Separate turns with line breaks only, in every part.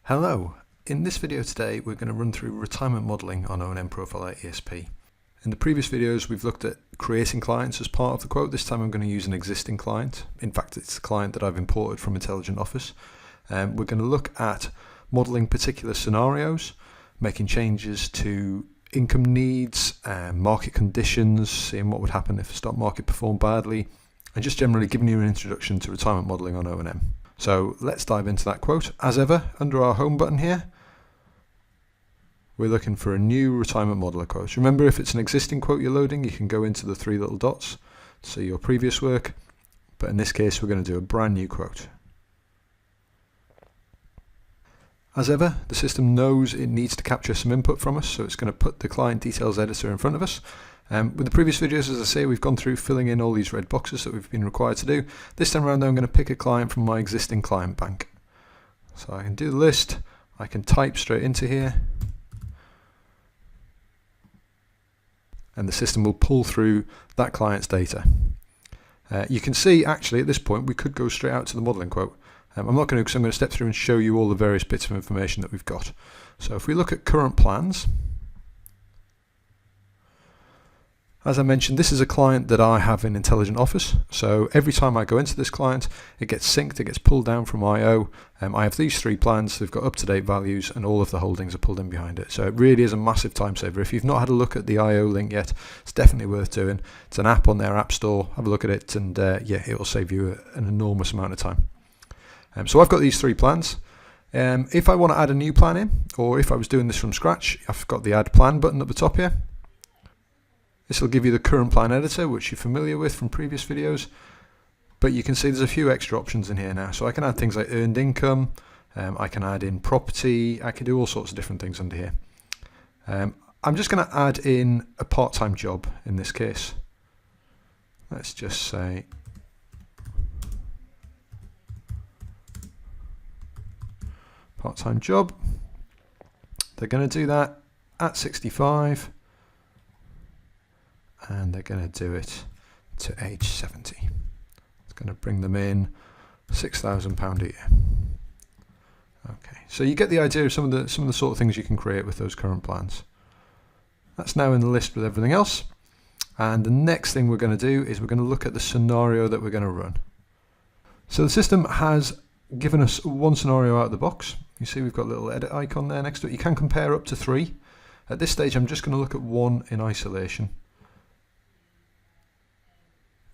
Hello, in this video today we're going to run through retirement modelling on O&M Profile at ESP. In the previous videos we've looked at creating clients as part of the quote. This time I'm going to use an existing client. In fact, it's a client that I've imported from Intelligent Office. We're going to look at modelling particular scenarios, making changes to income needs, market conditions, seeing what would happen if the stock market performed badly, and just generally giving you an introduction to retirement modelling on O&M. So let's dive into that quote. As ever, under our home button here, we're looking for a new retirement modeler quote. Remember, if it's an existing quote you're loading, you can go into the three little dots to see your previous work. But in this case, we're going to do a brand new quote. As ever, the system knows it needs to capture some input from us, so it's going to put the client details editor in front of us. With the previous videos, as I say, we've gone through filling in all these red boxes that we've been required to do. This time around, though, I'm going to pick a client from my existing client bank. So I can do the list, I can type straight into here, and the system will pull through that client's data. You can see, actually, at this point, we could go straight out to the modelling quote. I'm not going to, because I'm going to step through and show you all the various bits of information that we've got. So if we look at current plans, as I mentioned, this is a client that I have in Intelligent Office. So every time I go into this client, it gets synced, it gets pulled down from IO. I have these three plans, they've got up-to-date values, and all of the holdings are pulled in behind it. So it really is a massive time saver. If you've not had a look at the IO link yet, it's definitely worth doing. It's an app on their app store. Have a look at it, and yeah, it will save you an enormous amount of time. So I've got these three plans. If I want to add a new plan in, or if I was doing this from scratch, I've got the Add Plan button at the top here. This will give you the current plan editor, which you're familiar with from previous videos. But you can see there's a few extra options in here now. So I can add things like earned income, I can add in property, I can do all sorts of different things under here. I'm just going to add in a part-time job in this case. Let's just say part-time job. They're going to do that at 65. And they're going to do it to age 70. It's going to bring them in £6,000 a year. Okay, so you get the idea of some of the sort of things you can create with those current plans. That's now in the list with everything else. And the next thing we're going to do is we're going to look at the scenario that we're going to run. So the system has given us one scenario out of the box. You see we've got a little edit icon there next to it. You can compare up to three. At this stage, I'm just going to look at one in isolation.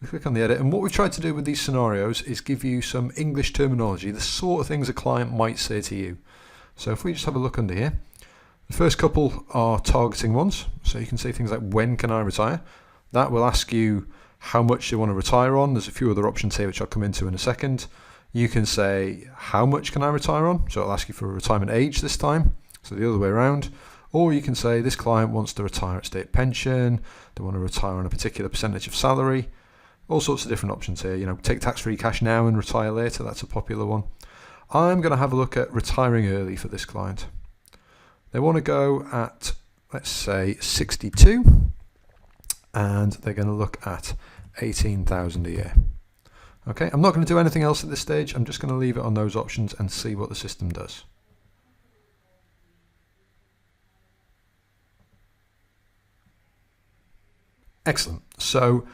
We click on the edit, and what we've tried to do with these scenarios is give you some English terminology, the sort of things a client might say to you. So if we just have a look under here, the first couple are targeting ones. So you can say things like, when can I retire? That will ask you how much you want to retire on. There's a few other options here which I'll come into in a second. You can say, how much can I retire on? So it'll ask you for a retirement age this time, so the other way around. Or you can say, this client wants to retire at state pension, they want to retire on a particular percentage of salary. All sorts of different options here. You know, take tax-free cash now and retire later. That's a popular one. I'm going to have a look at retiring early for this client. They want to go at, let's say, 62, and they're going to look at 18,000 a year. Okay, I'm not going to do anything else at this stage. I'm just going to leave it on those options and see what the system does. Excellent. So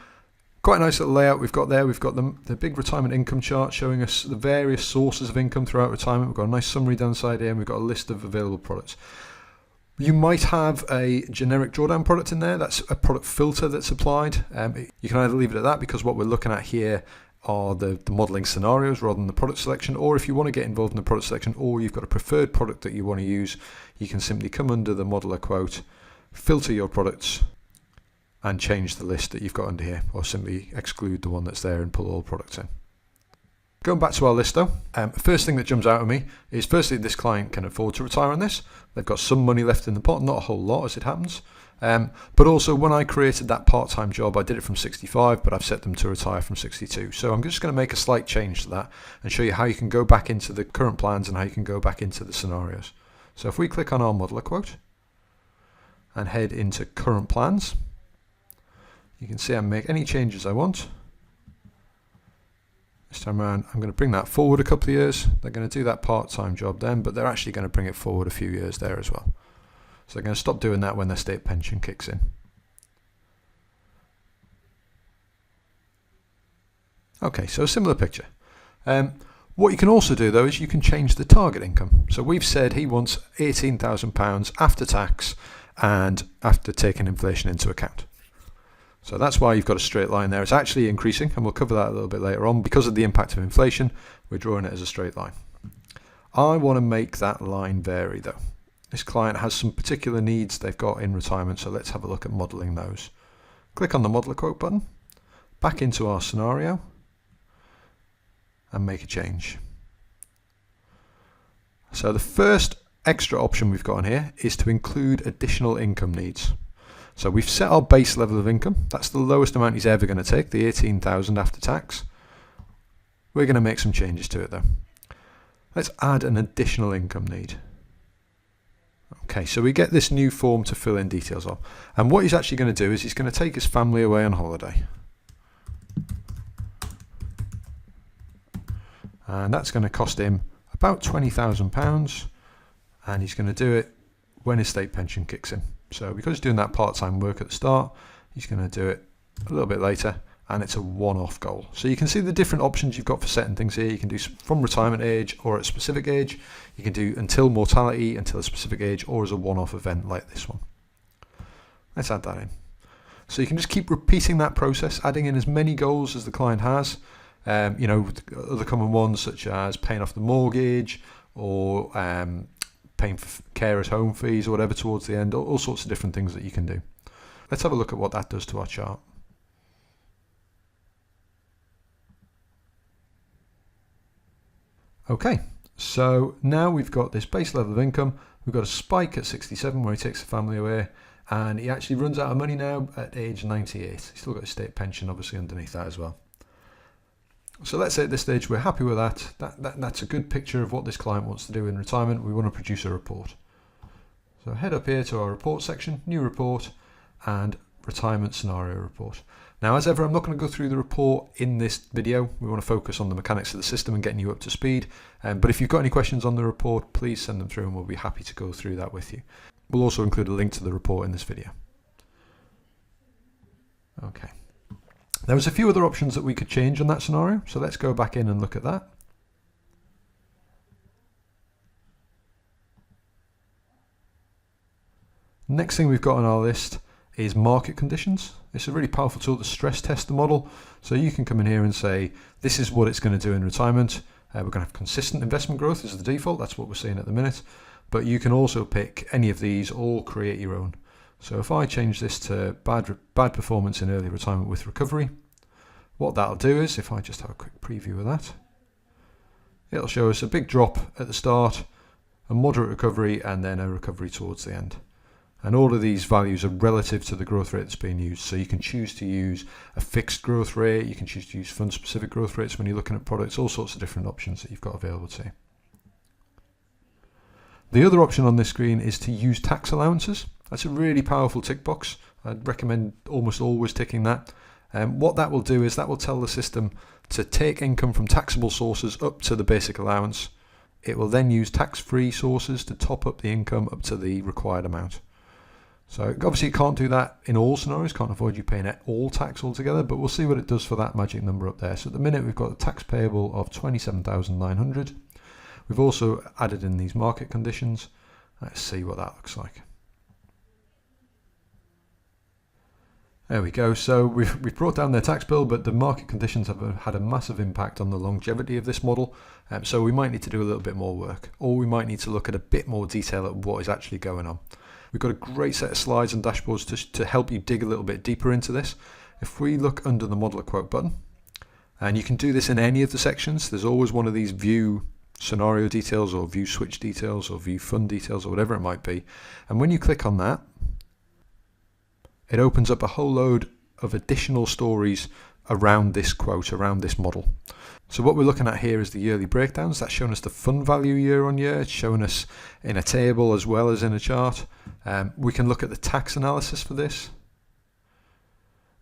quite a nice little layout we've got there. We've got the big retirement income chart showing us the various sources of income throughout retirement. We've got a nice summary down the side here, and we've got a list of available products. You might have a generic drawdown product in there. That's a product filter that's applied. You can either leave it at that, because what we're looking at here are the modelling scenarios rather than the product selection, or if you want to get involved in the product selection, or you've got a preferred product that you want to use, you can simply come under the modeler quote, filter your products, and change the list that you've got under here, or simply exclude the one that's there and pull all products in. Going back to our list though, first thing that jumps out at me is firstly this client can afford to retire on this. They've got some money left in the pot, not a whole lot as it happens. But also when I created that part-time job, I did it from 65, but I've set them to retire from 62. So I'm just going to make a slight change to that and show you how you can go back into the current plans and how you can go back into the scenarios. So if we click on our modeler quote and head into current plans, you can see I can make any changes I want. This time around, I'm going to bring that forward a couple of years. They're going to do that part-time job then, but they're actually going to bring it forward a few years there as well. So they're going to stop doing that when their state pension kicks in. Okay, so a similar picture. What you can also do though is you can change the target income. So we've said he wants £18,000 after tax and after taking inflation into account. So that's why you've got a straight line there. It's actually increasing, and we'll cover that a little bit later on. Because of the impact of inflation, we're drawing it as a straight line. I want to make that line vary though. This client has some particular needs they've got in retirement, so let's have a look at modelling those. Click on the Model a Quote button, back into our scenario, and make a change. So the first extra option we've got on here is to include additional income needs. So we've set our base level of income. That's the lowest amount he's ever going to take, the 18,000 after tax. We're going to make some changes to it though. Let's add an additional income need. Okay, so we get this new form to fill in details of. And what he's actually going to do is he's going to take his family away on holiday. And that's going to cost him about £20,000, and he's going to do it when his state pension kicks in. So because he's doing that part-time work at the start, he's going to do it a little bit later, and it's a one-off goal. So you can see the different options you've got for setting things here. You can do from retirement age or at a specific age. You can do until mortality, until a specific age, or as a one-off event like this one. Let's add that in. So you can just keep repeating that process, adding in as many goals as the client has. You know, other common ones such as paying off the mortgage or paying for care at home fees or whatever towards the end, all sorts of different things that you can do. Let's have a look at what that does to our chart. Okay, so now we've got this base level of income. We've got a spike at 67 where he takes the family away, and he actually runs out of money now at age 98. He's still got his state pension obviously underneath that as well. So let's say at this stage we're happy with that. That's a good picture of what this client wants to do in retirement. We want to produce a report. So head up here to our report section, new report, and retirement scenario report. Now, as ever, I'm not going to go through the report in this video. We want to focus on the mechanics of the system and getting you up to speed. But if you've got any questions on the report, please send them through and we'll be happy to go through that with you. We'll also include a link to the report in this video. Okay. There was a few other options that we could change on that scenario, so let's go back in and look at that. Next thing we've got on our list is market conditions. It's a really powerful tool to stress test the model. So you can come in here and say, this is what it's going to do in retirement. We're going to have consistent investment growth as the default. That's what we're seeing at the minute. But you can also pick any of these or create your own. So if I change this to bad performance in early retirement with recovery, what that'll do is, if I just have a quick preview of that, it'll show us a big drop at the start, a moderate recovery, and then a recovery towards the end. And all of these values are relative to the growth rate that's being used. So you can choose to use a fixed growth rate, you can choose to use fund-specific growth rates when you're looking at products, all sorts of different options that you've got available to you. The other option on this screen is to use tax allowances. That's a really powerful tick box. I'd recommend almost always ticking that. What that will do is that will tell the system to take income from taxable sources up to the basic allowance. It will then use tax-free sources to top up the income up to the required amount. So obviously it can't do that in all scenarios, can't avoid you paying all tax altogether, but we'll see what it does for that magic number up there. So at the minute we've got a tax payable of 27,900. We've also added in these market conditions. Let's see what that looks like. There we go. So we've brought down their tax bill, but the market conditions have had a massive impact on the longevity of this model. So we might need to do a little bit more work, or we might need to look at a bit more detail at what is actually going on. We've got a great set of slides and dashboards to help you dig a little bit deeper into this. If we look under the Model a Quote button, and you can do this in any of the sections, there's always one of these view scenario details or view switch details or view fund details or whatever it might be. And when you click on that, it opens up a whole load of additional stories around this quote, around this model. So what we're looking at here is the yearly breakdowns. That's showing us the fund value year on year. It's showing us in a table as well as in a chart. We can look at the tax analysis for this.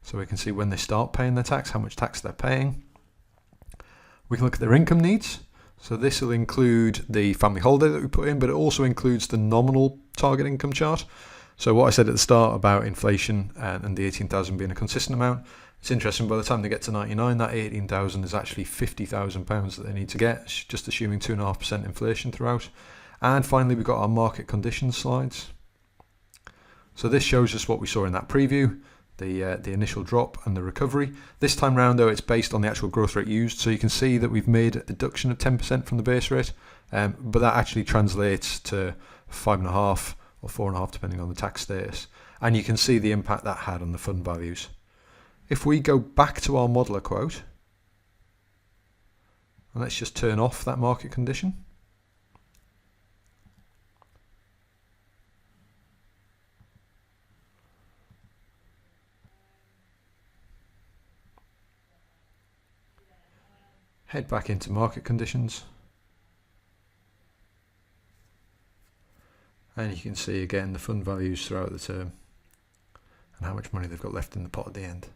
So we can see when they start paying their tax, how much tax they're paying. We can look at their income needs. So this will include the family holiday that we put in, but it also includes the nominal target income chart. So what I said at the start about inflation and the 18,000 being a consistent amount, it's interesting, by the time they get to 99, that 18,000 is actually £50,000 that they need to get, just assuming 2.5% inflation throughout. And finally, we've got our market conditions slides. So this shows us what we saw in that preview, the initial drop and the recovery. This time round, though, it's based on the actual growth rate used. So you can see that we've made a deduction of 10% from the base rate, but that actually translates to 5.5 or 4.5, depending on the tax status. And you can see the impact that had on the fund values. If we go back to our modeler quote, and let's just turn off that market condition. Head back into market conditions. And you can see again the fund values throughout the term and how much money they've got left in the pot at the end.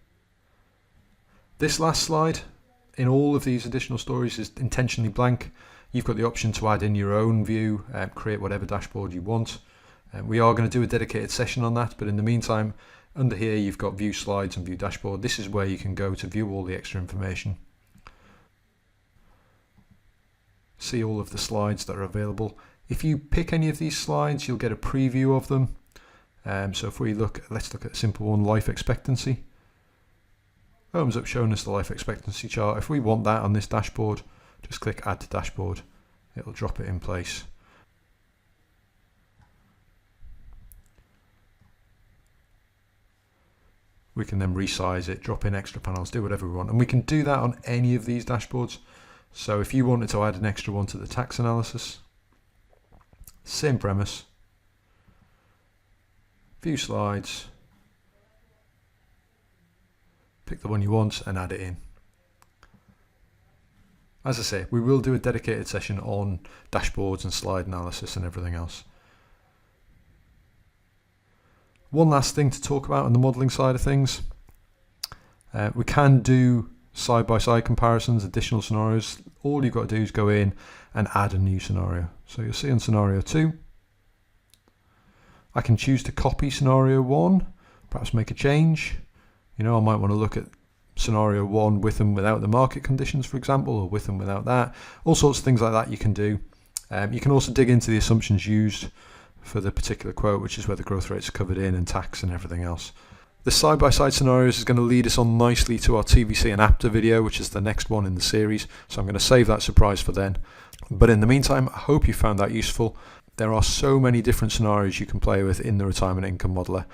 This last slide in all of these additional stories is intentionally blank. You've got the option to add in your own view, create whatever dashboard you want. We are going to do a dedicated session on that, but in the meantime, under here you've got view slides and view dashboard. This is where you can go to view all the extra information. See all of the slides that are available. If you pick any of these slides, you'll get a preview of them. So if we let's look at a simple one, life expectancy. Comes up showing us the life expectancy chart. If we want that on this dashboard, just click add to dashboard. It'll drop it in place. We can then resize it, drop in extra panels, do whatever we want. And we can do that on any of these dashboards. So if you wanted to add an extra one to the tax analysis, same premise, view slides, pick the one you want and add it in. As I say, we will do a dedicated session on dashboards and slide analysis and everything else. One last thing to talk about on the modelling side of things. We can do side-by-side comparisons, additional scenarios. All you've got to do is go in and add a new scenario. So you'll see on scenario 2, I can choose to copy scenario 1, perhaps make a change. I might want to look at scenario 1 with and without the market conditions, for example, or with and without that. All sorts of things like that you can do. You can also dig into the assumptions used for the particular quote, which is where the growth rates are covered in and tax and everything else. The side-by-side scenarios is going to lead us on nicely to our TVC and APTA video, which is the next one in the series. So I'm going to save that surprise for then. But in the meantime, I hope you found that useful. There are so many different scenarios you can play with in the retirement income modeler.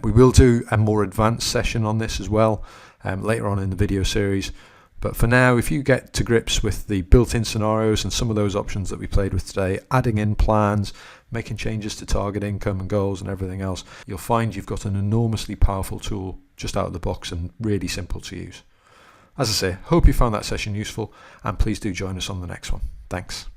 We will do a more advanced session on this as well later on in the video series. But for now, if you get to grips with the built-in scenarios and some of those options that we played with today, adding in plans, making changes to target income and goals and everything else, you'll find you've got an enormously powerful tool just out of the box and really simple to use. As I say, hope you found that session useful, and please do join us on the next one. Thanks.